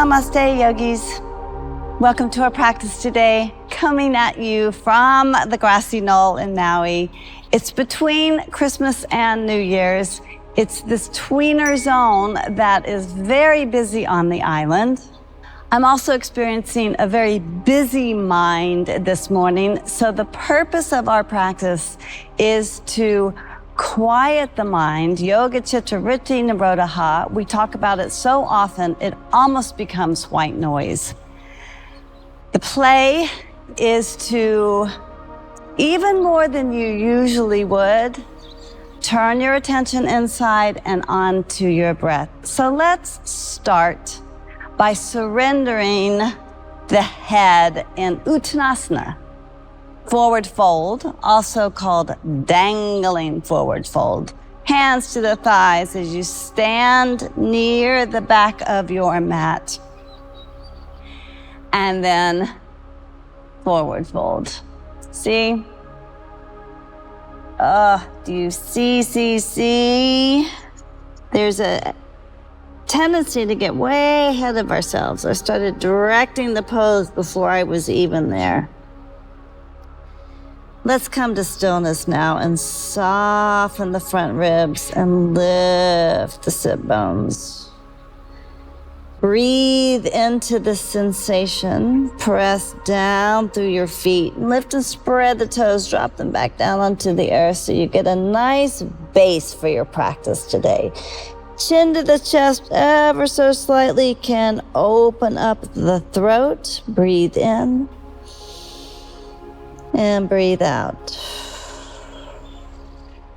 Namaste, yogis. Welcome to our practice today, coming at you from the grassy knoll in Maui. It's between Christmas and New Year's. It's this tweener zone that is very busy on the island. I'm also experiencing a very busy mind this morning. So the purpose of our practice is to quiet the mind. Yoga Chitta Vritti Nirodha. We talk about it so often, it almost becomes white noise. The play is to, even more than you usually would, turn your attention inside and onto your breath. So let's start by surrendering the head in Uttanasana. Forward fold, also called dangling forward fold. Hands to the thighs as you stand near the back of your mat. And then forward fold. See? Do you see? There's a tendency to get way ahead of ourselves. I started directing the pose before I was even there. Let's come to stillness now and soften the front ribs and lift the sit bones. Breathe into the sensation. Press down through your feet. Lift and spread the toes. Drop them back down onto the earth so you get a nice base for your practice today. Chin to the chest ever so slightly. Can open up the throat. Breathe in. And breathe out.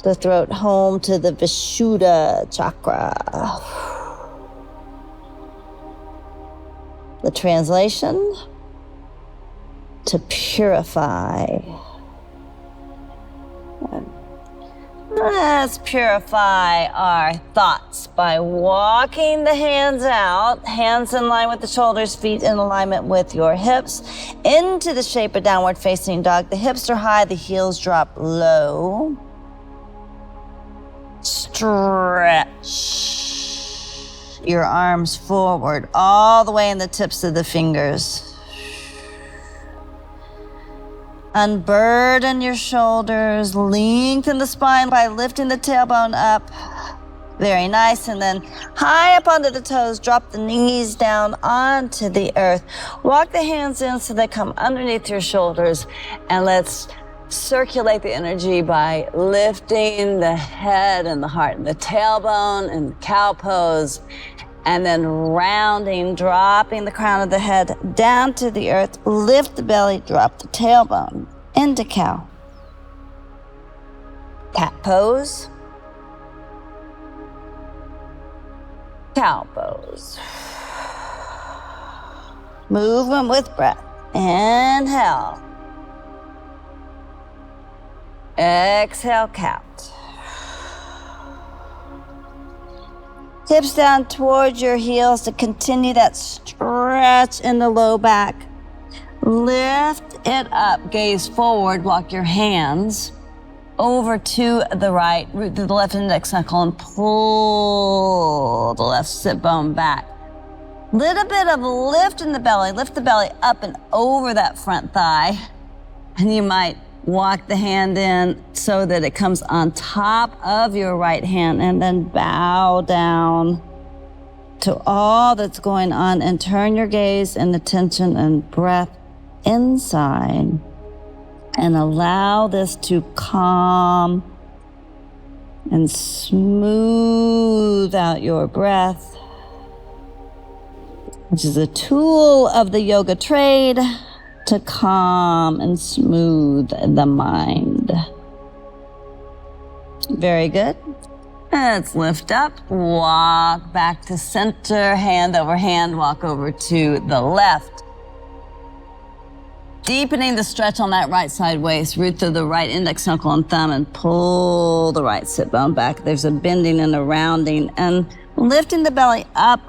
The throat home to the Vishuddha chakra. The translation, to purify. Let's purify our thoughts by walking the hands out, hands in line with the shoulders, feet in alignment with your hips, into the shape of downward facing dog. The hips are high, the heels drop low. Stretch your arms forward, all the way in the tips of the fingers. Unburden your shoulders, lengthen the spine by lifting the tailbone up. Very nice. And then high up onto the toes, drop the knees down onto the earth. Walk the hands in so they come underneath your shoulders. And let's circulate the energy by lifting the head and the heart and the tailbone and the cow pose. And then rounding, dropping the crown of the head down to the earth. Lift the belly, drop the tailbone into cow. Cat pose. Cow pose. Movement with breath. Inhale. Exhale, count. Hips down towards your heels to continue that stretch in the low back. Lift it up, gaze forward, walk your hands over to the right, root to the left index knuckle and pull the left sit bone back. Little bit of lift in the belly, lift the belly up and over that front thigh. And you might walk the hand in so that it comes on top of your right hand and then bow down to all that's going on and turn your gaze and attention and breath inside and allow this to calm and smooth out your breath, which is a tool of the yoga trade to calm and smooth the mind. Very good. Let's lift up, walk back to center, hand over hand, walk over to the left. Deepening the stretch on that right side waist, root through the right index knuckle and thumb and pull the right sit bone back. There's a bending and a rounding and lifting the belly up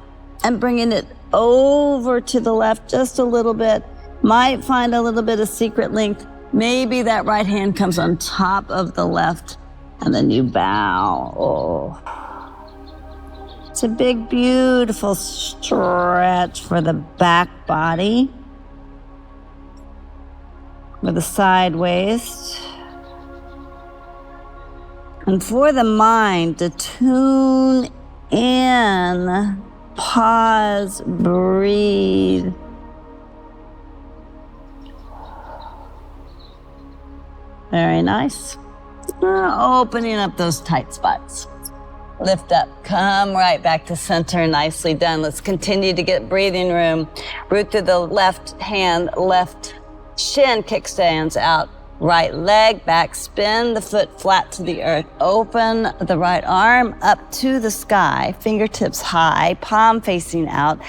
and bringing it over to the left just a little bit. Might find a little bit of secret length. Maybe that right hand comes on top of the left and then you bow. It's a big, beautiful stretch for the back body, for the side waist, and for the mind to tune in, pause, breathe. Very nice. Opening up those tight spots. Lift up, come right back to center, nicely done. Let's continue to get breathing room. Root through the left hand, left shin kickstands out. Right leg back, spin the foot flat to the earth. Open the right arm up to the sky, fingertips high, palm facing out.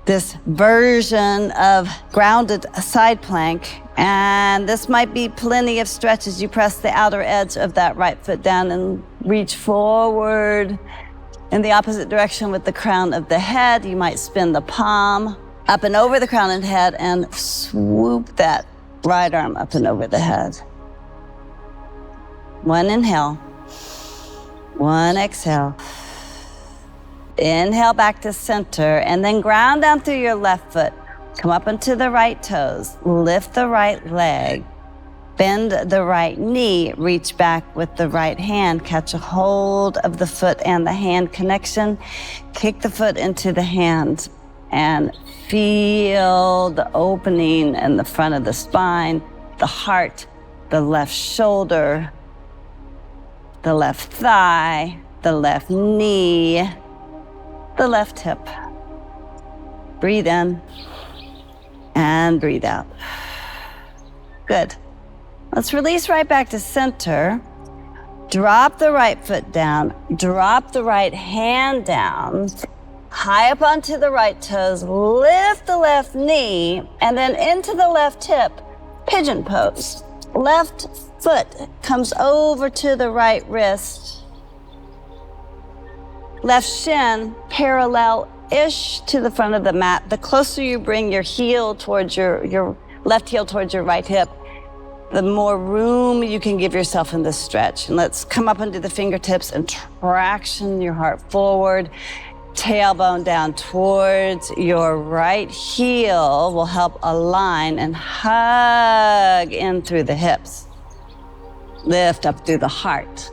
This version of grounded side plank. And this might be plenty of stretch as you press the outer edge of that right foot down and reach forward in the opposite direction with the crown of the head. You might spin the palm up and over the crown and head and swoop that right arm up and over the head. One inhale, one exhale. Inhale back to center and then ground down through your left foot. Come up into the right toes, lift the right leg, bend the right knee, reach back with the right hand, catch a hold of the foot and the hand connection, kick the foot into the hand and feel the opening in the front of the spine, the heart, the left shoulder, the left thigh, the left knee, the left hip. Breathe in and breathe out. Good. Let's release right back to center. Drop the right foot down. Drop the right hand down. High up onto the right toes. Lift the left knee and then into the left hip. Pigeon pose. Left foot comes over to the right wrist. Left shin parallel-ish to the front of the mat. The closer you bring your heel towards your left heel towards your right hip, the more room you can give yourself in this stretch. And let's come up into the fingertips and traction your heart forward. Tailbone down towards your right heel will help align and hug in through the hips. Lift up through the heart.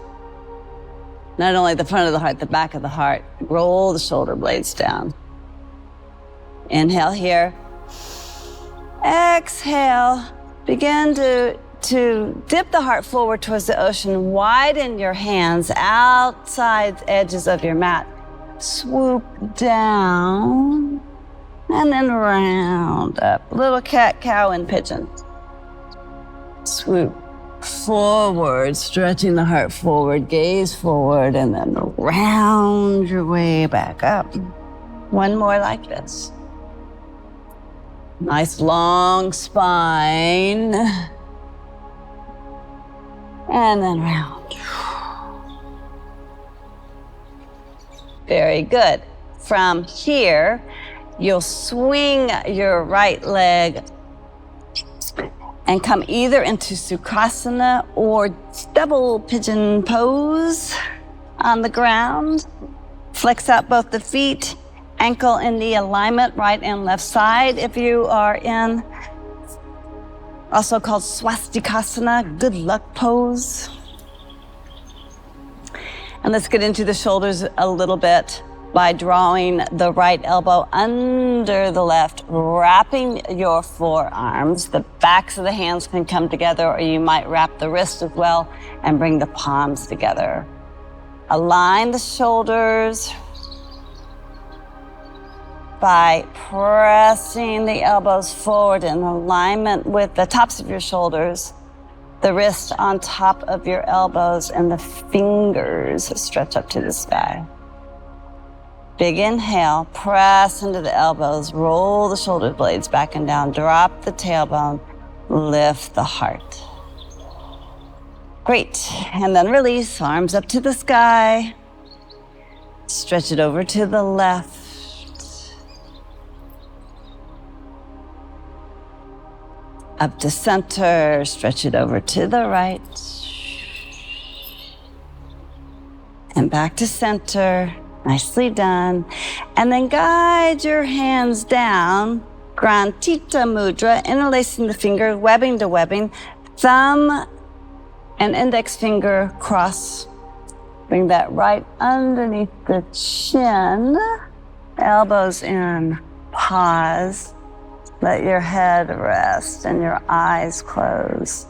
Not only the front of the heart, the back of the heart. Roll the shoulder blades down. Inhale here. Exhale. Begin to dip the heart forward towards the ocean. Widen your hands outside the edges of your mat. Swoop down and then round up. Little cat, cow, and pigeon. Swoop forward, stretching the heart forward, gaze forward, and then round your way back up. One more like this. Nice long spine. And then round. Very good. From here, you'll swing your right leg and come either into Sukhasana or double pigeon pose on the ground. Flex out both the feet, ankle and knee alignment, right and left side. If you are in, also called Swastikasana, good luck pose. And let's get into the shoulders a little bit by drawing the right elbow under the left, wrapping your forearms. The backs of the hands can come together, or you might wrap the wrist as well and bring the palms together. Align the shoulders by pressing the elbows forward in alignment with the tops of your shoulders, the wrist on top of your elbows, and the fingers stretch up to the sky. Big inhale, press into the elbows, roll the shoulder blades back and down, drop the tailbone, lift the heart. Great, and then release, arms up to the sky. Stretch it over to the left. Up to center, stretch it over to the right. And back to center. Nicely done. And then guide your hands down, Grantita Mudra, interlacing the finger, webbing to webbing, thumb and index finger cross. Bring that right underneath the chin, elbows in, pause. Let your head rest and your eyes close.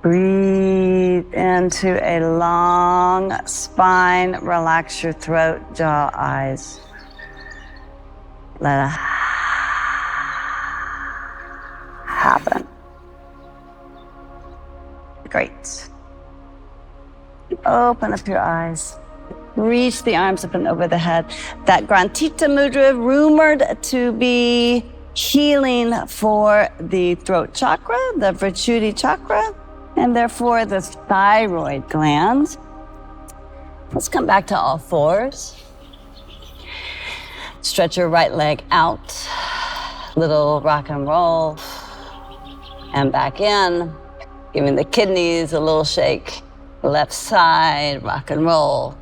Breathe into a long spine. Relax your throat, jaw, eyes. Let it happen. Great. Open up your eyes. Reach the arms up and over the head. That Grantita Mudra, rumored to be healing for the throat chakra, the Vrichuti chakra, and therefore the thyroid glands. Let's come back to all fours. Stretch your right leg out. Little rock and roll. And back in. Giving the kidneys a little shake. Left side, rock and roll.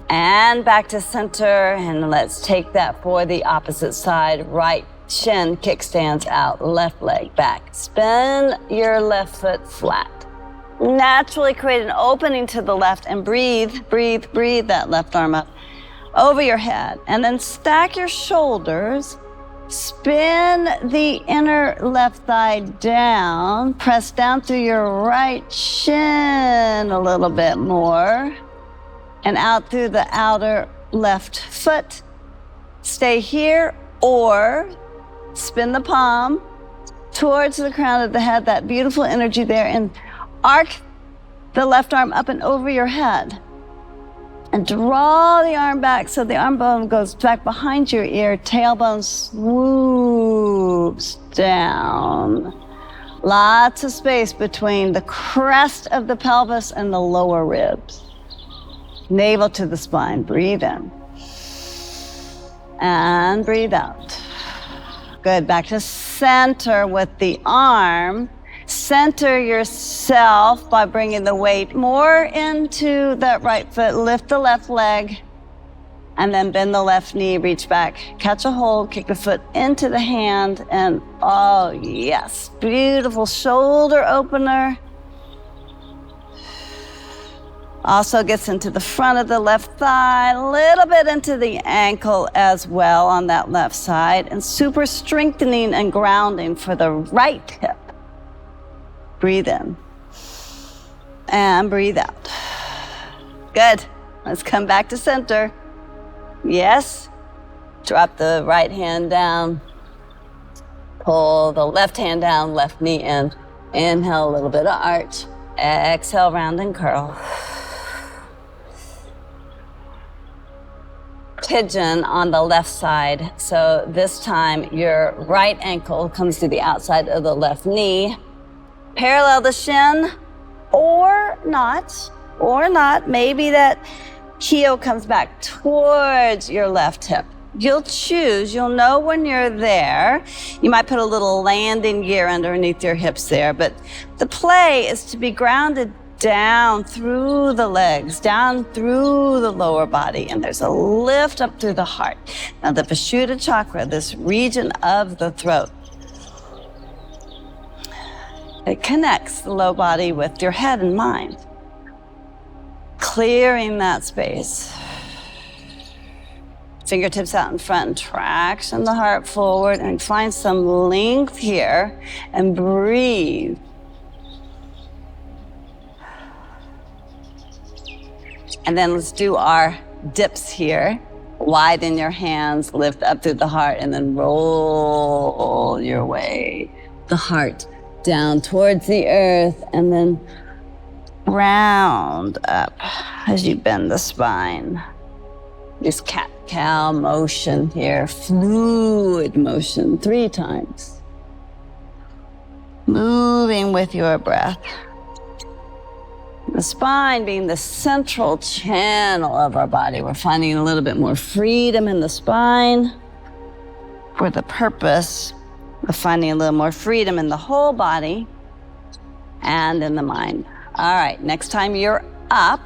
And back to center, and let's take that for the opposite side. Right shin kickstands out, left leg back. Spin your left foot flat. Naturally create an opening to the left and breathe, breathe, breathe that left arm up over your head. And then stack your shoulders. Spin the inner left thigh down. Press down through your right shin a little bit more. And out through the outer left foot. Stay here or spin the palm towards the crown of the head, that beautiful energy there, and arc the left arm up and over your head. And draw the arm back so the arm bone goes back behind your ear, tailbone swoops down. Lots of space between the crest of the pelvis and the lower ribs. Navel to the spine, breathe in. And breathe out. Good, back to center with the arm. Center yourself by bringing the weight more into that right foot. Lift the left leg and then bend the left knee, reach back, catch a hold, kick the foot into the hand, and oh yes, beautiful shoulder opener. Also gets into the front of the left thigh, a little bit into the ankle as well on that left side, and super strengthening and grounding for the right hip. Breathe in and breathe out. Good. Let's come back to center. Yes. Drop the right hand down. Pull the left hand down, left knee in. Inhale, a little bit of arch. Exhale, round and curl. Pigeon on the left side. So this time your right ankle comes to the outside of the left knee. Parallel the shin, or not. Maybe that heel comes back towards your left hip. You'll choose, you'll know when you're there. You might put a little landing gear underneath your hips there, but the play is to be grounded down through the legs, down through the lower body, and there's a lift up through the heart. Now the Vishuddha chakra, this region of the throat, it connects the low body with your head and mind. Clearing that space. Fingertips out in front and traction the heart forward and find some length here and breathe. And then let's do our dips here. Widen your hands, lift up through the heart, and then roll your way. The heart down towards the earth, and then round up as you bend the spine. This cat-cow motion here, fluid motion 3 times. Moving with your breath. The spine being the central channel of our body. We're finding a little bit more freedom in the spine for the purpose of finding a little more freedom in the whole body and in the mind. All right, next time you're up,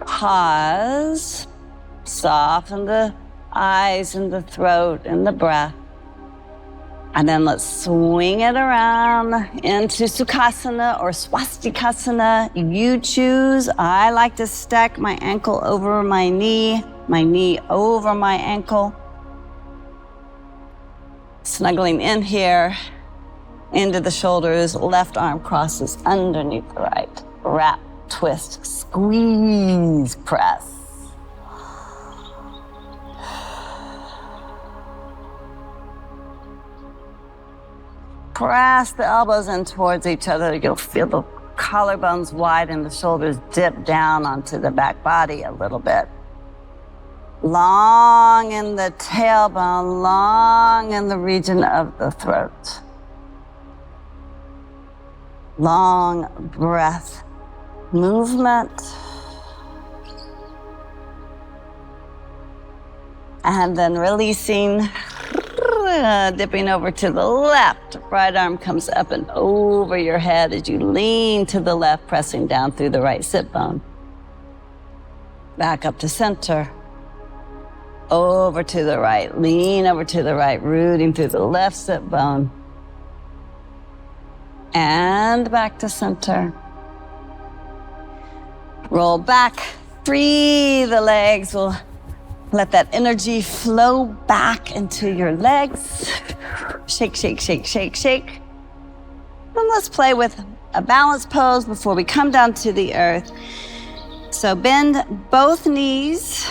Pause. Soften the eyes and the throat and the breath. And then let's swing it around into Sukhasana or Swastikasana. You choose. I like to stack my ankle over my knee over my ankle. Snuggling in here, into the shoulders, left arm crosses underneath the right. Wrap, twist, squeeze, press. Press the elbows in towards each other. You'll feel the collarbones widen, the shoulders dip down onto the back body a little bit. Long in the tailbone, long in the region of the throat. Long breath, movement. And then releasing, dipping over to the left. Right arm comes up and over your head as you lean to the left, pressing down through the right sit bone. Back up to center. Over to the right, lean over to the right, rooting through the left sit bone. And back to center. Roll back, free the legs. We'll let that energy flow back into your legs. Shake, shake, shake, shake, shake. And let's play with a balance pose before we come down to the earth. So bend both knees.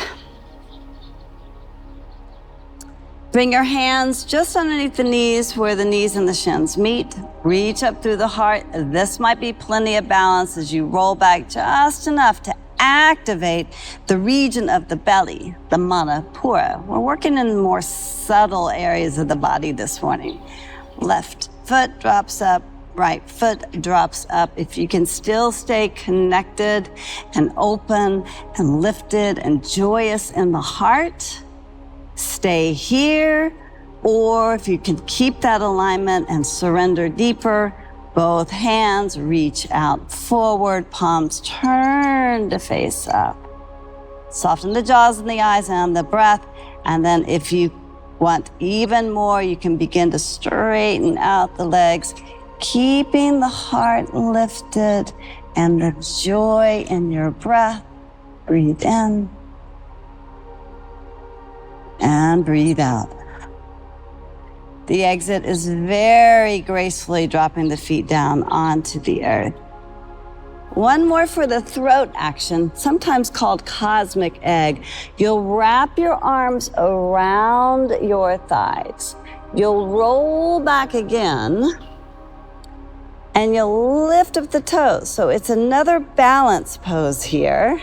Bring your hands just underneath the knees where the knees and the shins meet. Reach up through the heart. This might be plenty of balance as you roll back just enough to activate the region of the belly, the Manipura. We're working in more subtle areas of the body this morning. Left foot drops up, right foot drops up. If you can still stay connected and open and lifted and joyous in the heart, stay here, or if you can keep that alignment and surrender deeper, both hands reach out forward, palms turn to face up. Soften the jaws and the eyes and the breath. And then if you want even more, you can begin to straighten out the legs, keeping the heart lifted and the joy in your breath. Breathe in. And breathe out. The exit is very gracefully dropping the feet down onto the earth. One more for the throat action, sometimes called cosmic egg. You'll wrap your arms around your thighs. You'll roll back again, and you'll lift up the toes. So it's another balance pose here.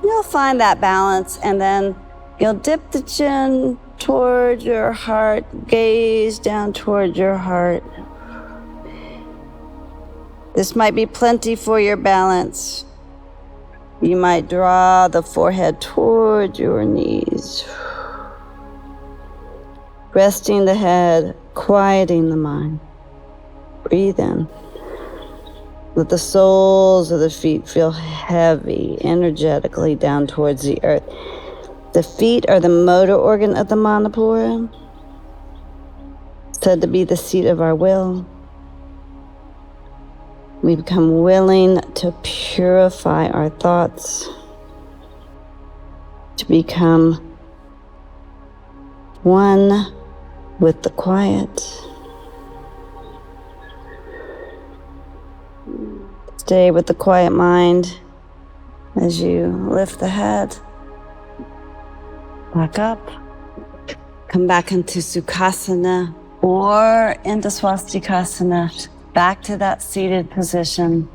You'll find that balance, and then you'll dip the chin toward your heart, gaze down toward your heart. This might be plenty for your balance. You might draw the forehead toward your knees. Resting the head, quieting the mind. Breathe in. Let the soles of the feet feel heavy, energetically down towards the earth. The feet are the motor organ of the Manipura, said to be the seat of our will. We become willing to purify our thoughts, to become one with the quiet. Stay with the quiet mind as you lift the head. Back up, come back into Sukhasana or into Swastikasana, back to that seated position.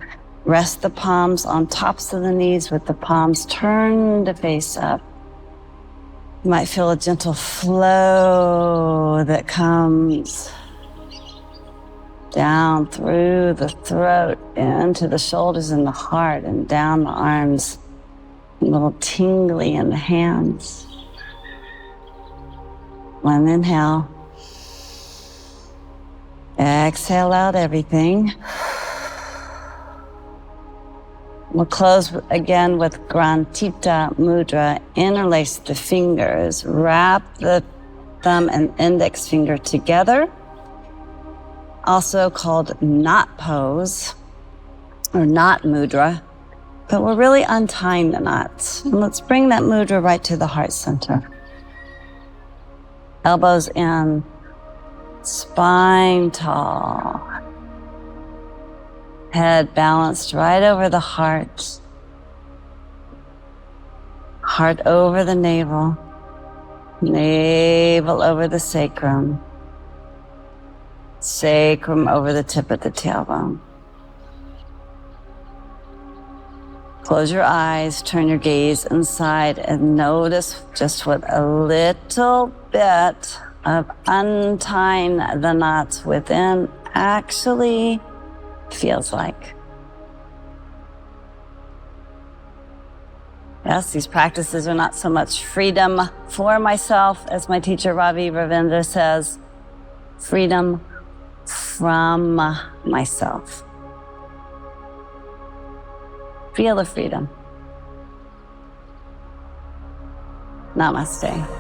Rest the palms on tops of the knees with the palms turned to face up. You might feel a gentle flow that comes down through the throat, into the shoulders and the heart, and down the arms, a little tingly in the hands. One inhale. Exhale out everything. We'll close again with Grantita Mudra. Interlace the fingers. Wrap the thumb and index finger together. Also called knot pose or knot mudra. But we're really untying the knots. And let's bring that mudra right to the heart center. Elbows in, spine tall. Head balanced right over the heart. Heart over the navel. Navel over the sacrum. Sacrum over the tip of the tailbone. Close your eyes, turn your gaze inside, and notice just what a little bit of untying the knots within actually feels like. Yes, these practices are not so much freedom for myself, as my teacher Ravi Ravindra says, freedom from myself. Feel the freedom. Namaste.